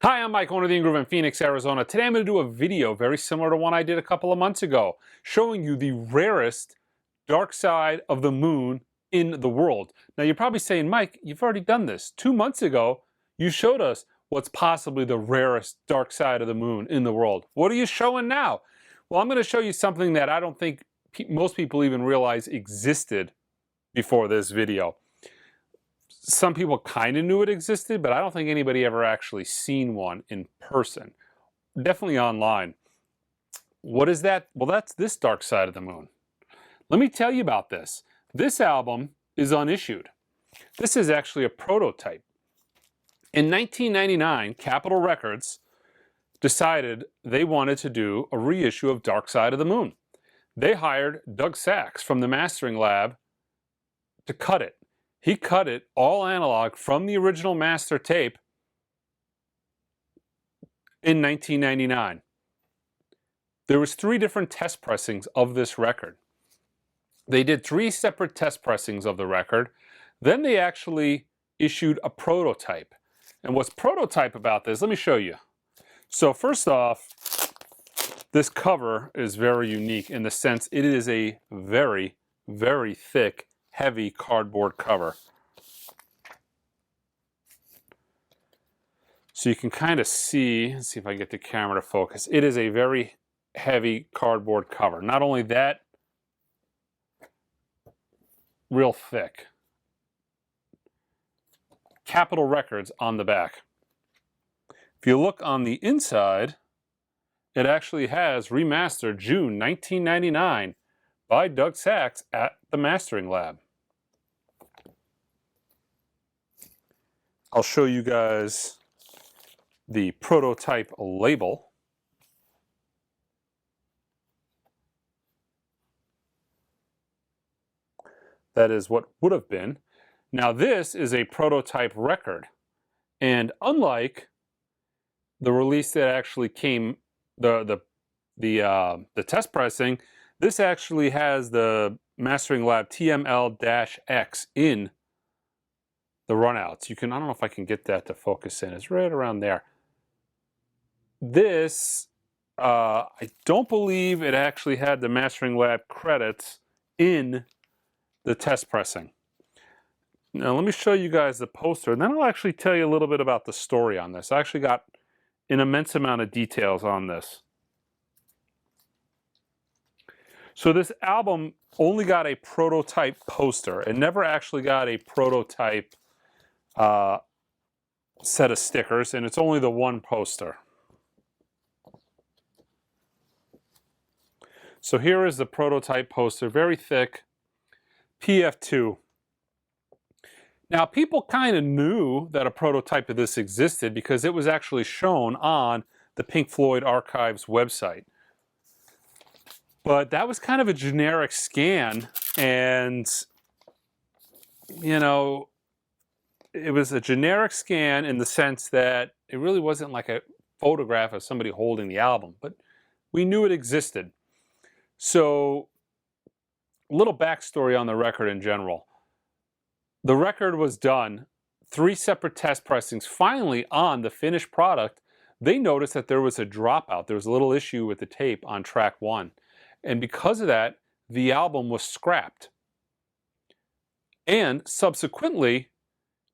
Hi, I'm Mike, owner of the Groove in Phoenix, Arizona. Today I'm going to do a video very similar to one I did a couple of months ago, showing you the rarest dark side of the moon in the world. Now you're probably saying, Mike, you've already done this. 2 months ago, you showed us what's possibly the rarest dark side of the moon in the world. What are you showing now? Well, I'm going to show you something that I don't think most people even realize existed before this video. Some people kind of knew it existed, but I don't think anybody ever actually seen one in person. Definitely online. What is that? Well, that's this dark side of the moon. Let me tell you about this. This album is unissued. This is actually a prototype. In 1999, Capitol Records decided they wanted to do a reissue of Dark Side of the Moon. They hired Doug Sachs from the mastering lab to cut it. He cut it all analog from the original master tape in 1999. There was 3 different test pressings of this record. They did 3 separate test pressings of the record. Then they actually issued a prototype. And what's prototype about this, let me show you. So first off, this cover is very unique in the sense it is a very, very thick, heavy cardboard cover. So you can kind of see, let's see if I can get the camera to focus. It is a very heavy cardboard cover. Not only that, real thick. Capitol Records on the back. If you look on the inside, it actually has remastered June 1999 by Doug Sachs at the mastering lab. I'll show you guys the prototype label. That is what would have been. Now this is a prototype record, and unlike the release that actually came, the test pressing, this actually has the mastering lab TML-X in the runouts. You can, I don't know if I can get that to focus in. It's right around there. This, I don't believe it actually had the mastering lab credits in the test pressing. Now let me show you guys the poster, and then I'll actually tell you a little bit about the story on this. I actually got an immense amount of details on this. So this album only got a prototype poster. It never actually got a prototype set of stickers, and it's only the one poster. So here is the prototype poster, very thick, PF2. Now people kind of knew that a prototype of this existed because it was actually shown on the Pink Floyd Archives website. But that was kind of a generic scan, and you know, it was a generic scan in the sense that it really wasn't like a photograph of somebody holding the album, but we knew it existed. So, a little backstory on the record in general. The record was done, 3 separate test pressings. Finally, on the finished product, they noticed that there was a dropout. There was a little issue with the tape on track 1. And because of that, the album was scrapped. And subsequently,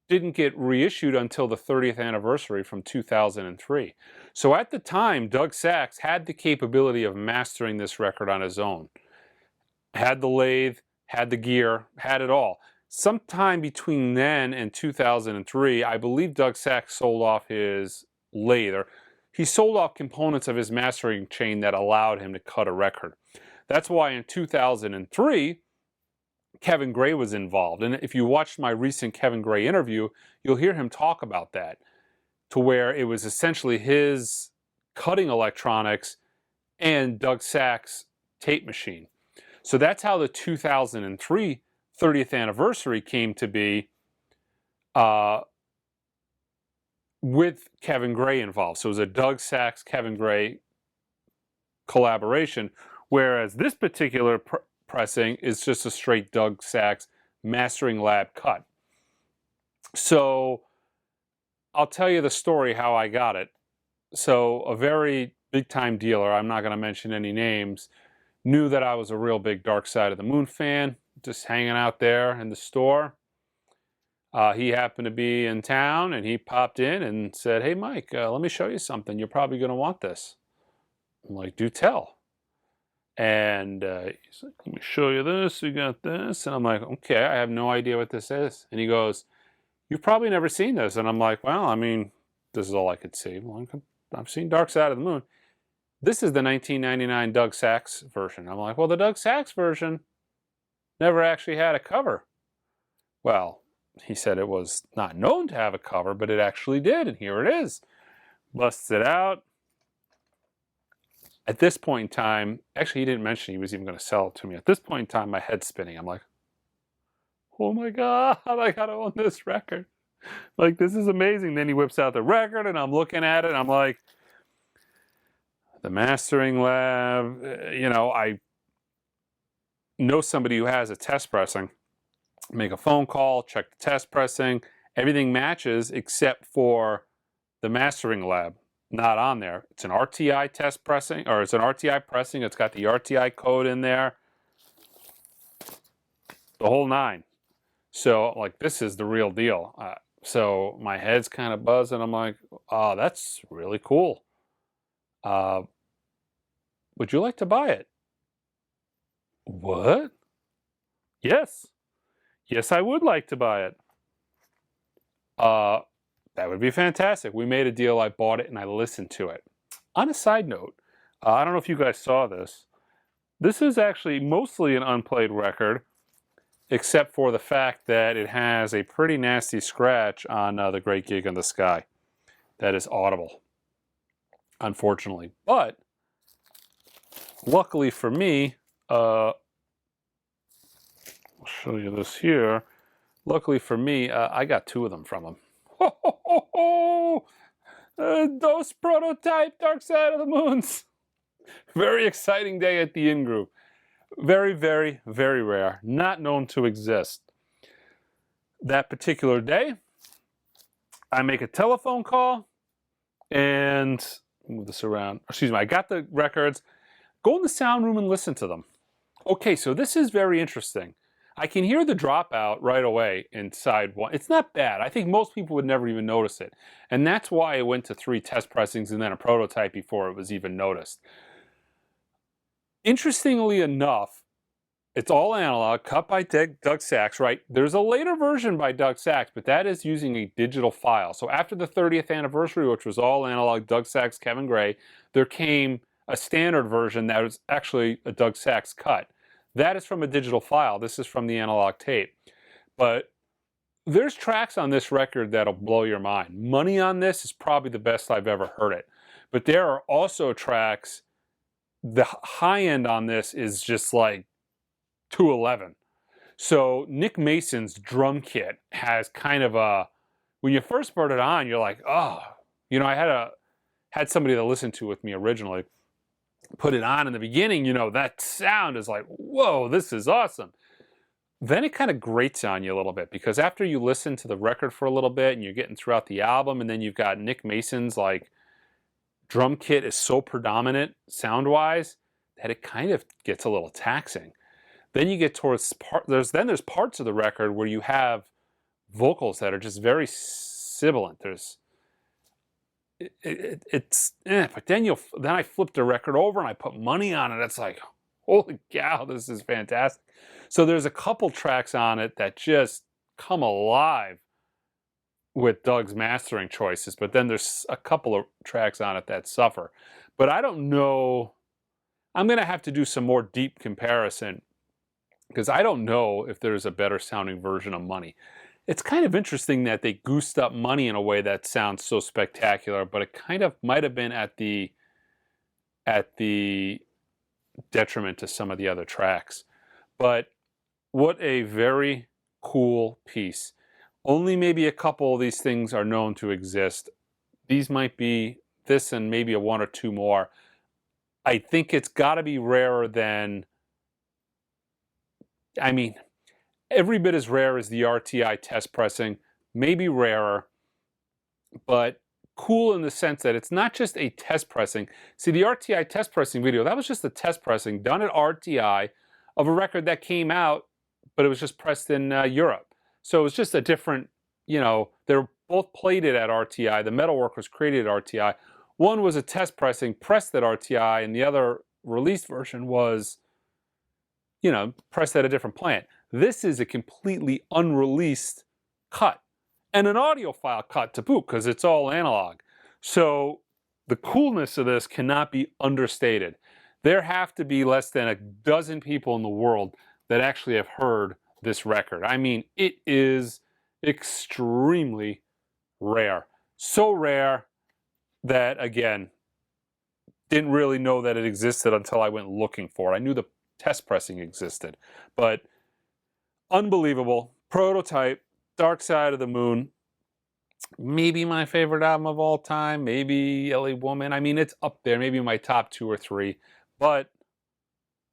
didn't get reissued until the 30th anniversary from 2003. So at the time, Doug Sachs had the capability of mastering this record on his own. Had the lathe, had the gear, had it all. Sometime between then and 2003, I believe Doug Sachs sold off his lathe, or he sold off components of his mastering chain that allowed him to cut a record. That's why in 2003, Kevin Gray was involved. And if you watched my recent Kevin Gray interview, you'll hear him talk about that, to where it was essentially his cutting electronics and Doug Sachs' tape machine. So that's how the 2003 30th anniversary came to be, with Kevin Gray involved. So it was a Doug Sachs, Kevin Gray collaboration, whereas this particular pressing is just a straight Doug Sachs mastering lab cut. So I'll tell you the story how I got it. So a very big time dealer, I'm not going to mention any names, knew that I was a real big Dark Side of the Moon fan, just hanging out there in the store. He happened to be in town and he popped in and said, "Hey, Mike, let me show you something. You're probably going to want this." I'm like, "Do tell." And he's like, "Let me show you this. We got this." And I'm like, "Okay, I have no idea what this is." And he goes, "You've probably never seen this." And I'm like, "Well, I mean, this is all I could see. Well, I've seen Dark Side of the Moon. This is the 1999 Doug Sax version." I'm like, "Well, the Doug Sax version never actually had a cover." Well, he said it was not known to have a cover, but it actually did, and here it is. Busts it out. At this point in time, actually, he didn't mention he was even going to sell it to me. At this point in time, my head's spinning. I'm like, "Oh my God, I got to own this record. Like, this is amazing." Then he whips out the record, and I'm looking at it, and I'm like, the mastering lab, I know somebody who has a test pressing. Make a phone call, check the test pressing. Everything matches except for the mastering lab. Not on there. It's an RTI test pressing, or it's an RTI pressing. It's got the RTI code in there. The whole nine. So, like, this is the real deal. So my head's kind of buzzing. I'm like, "Oh, that's really cool. Would you like to buy it?" "What?" "Yes. Yes, I would like to buy it." That would be fantastic. We made a deal. I bought it and I listened to it. On a side note, I don't know if you guys saw this. This is actually mostly an unplayed record, except for the fact that it has a pretty nasty scratch on The Great Gig in the Sky. That is audible, unfortunately. But luckily for me, I'll show you this here. Luckily for me, I got two of them from him. Ho, ho, ho, ho! Those prototype Dark Side of the Moons. Very exciting day at the In Group. Very, very, very rare. Not known to exist. That particular day, I make a telephone call and move this around. Excuse me, I got the records. Go in the sound room and listen to them. Okay, so this is very interesting. I can hear the dropout right away inside one. It's not bad. I think most people would never even notice it. And that's why I went to 3 test pressings and then a prototype before it was even noticed. Interestingly enough, it's all analog, cut by Doug Sax, right? There's a later version by Doug Sax, but that is using a digital file. So after the 30th anniversary, which was all analog, Doug Sax, Kevin Gray, there came a standard version that was actually a Doug Sax cut. That is from a digital file. This is from the analog tape. But there's tracks on this record that'll blow your mind. Money on this is probably the best I've ever heard it. But there are also tracks, the high end on this is just like 211. So Nick Mason's drum kit has kind of a, when you first put it on, you're like, oh, I had somebody that listened to it with me originally, put it on in the beginning, that sound is like, whoa, this is awesome. Then it kind of grates on you a little bit, because after you listen to the record for a little bit and you're getting throughout the album, and then you've got Nick Mason's like drum kit is so predominant sound wise that it kind of gets a little taxing. Then you get towards there's parts of the record where you have vocals that are just very sibilant. But then I flip the record over and I put money on it. It's like, holy cow, this is fantastic. So there's a couple tracks on it that just come alive with Doug's mastering choices, but then there's a couple of tracks on it that suffer. But I don't know. I'm going to have to do some more deep comparison, because I don't know if there's a better sounding version of Money. It's kind of interesting that they goosed up Money in a way that sounds so spectacular, but it kind of might have been at the detriment to some of the other tracks. But what a very cool piece. Only maybe a couple of these things are known to exist. These might be this and maybe a one or two more. I think it's got to be rarer than, I mean, every bit as rare as the RTI test pressing, maybe rarer, but cool in the sense that it's not just a test pressing. See, the RTI test pressing video, that was just a test pressing done at RTI of a record that came out, but it was just pressed in Europe. So it was just a different, they're both plated at RTI. The metalwork was created at RTI. One was a test pressing pressed at RTI, and the other released version was, pressed at a different plant. This is a completely unreleased cut, and an audiophile cut to boot, because it's all analog. So the coolness of this cannot be understated. There have to be less than a dozen people in the world that actually have heard this record. I mean, it is extremely rare. So rare that, again, didn't really know that it existed until I went looking for it. I knew the test pressing existed, but unbelievable. Prototype, Dark Side of the Moon, maybe my favorite album of all time, maybe LA Woman. I mean, it's up there, maybe my top 2 or 3, but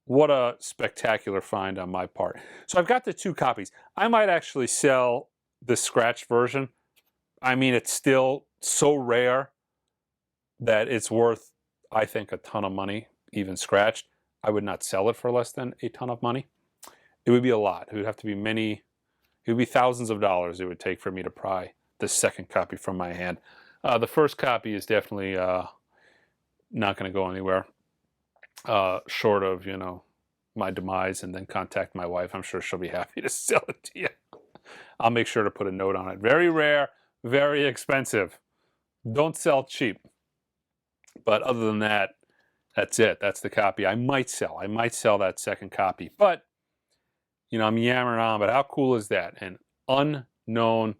what a spectacular find on my part. So I've got the 2 copies. I might actually sell the scratch version. I mean, it's still so rare that it's worth, I think, a ton of money, even scratched. I would not sell it for less than a ton of money. It would be a lot. It would have to be it would be thousands of dollars it would take for me to pry the second copy from my hand. The first copy is definitely not going to go anywhere short of, my demise, and then contact my wife. I'm sure she'll be happy to sell it to you. I'll make sure to put a note on it. Very rare, very expensive. Don't sell cheap. But other than that, that's it. That's the copy I might sell. I might sell that second copy. But, I'm yammering on, but how cool is that? An unknown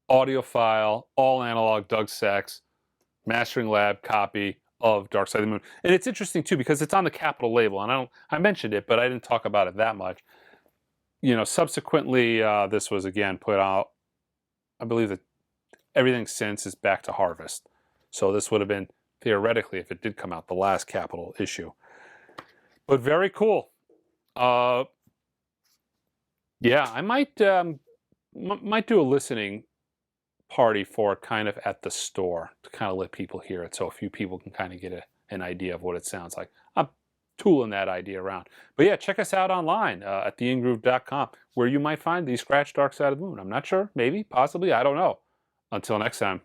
audiophile, all analog Doug Sachs Mastering Lab copy of Dark Side of the Moon. And it's interesting too, because it's on the Capitol label, and I mentioned it, but I didn't talk about it that much. Subsequently, this was again put out. I believe that everything since is back to Harvest. So this would have been, theoretically, if it did come out, the last Capitol issue. But very cool. Yeah, I might do a listening party for it kind of at the store to kind of let people hear it, so a few people can kind of get an idea of what it sounds like. I'm tooling that idea around. But yeah, check us out online at theingroove.com, where you might find the scratch Dark Side of the Moon. I'm not sure, maybe, possibly, I don't know. Until next time.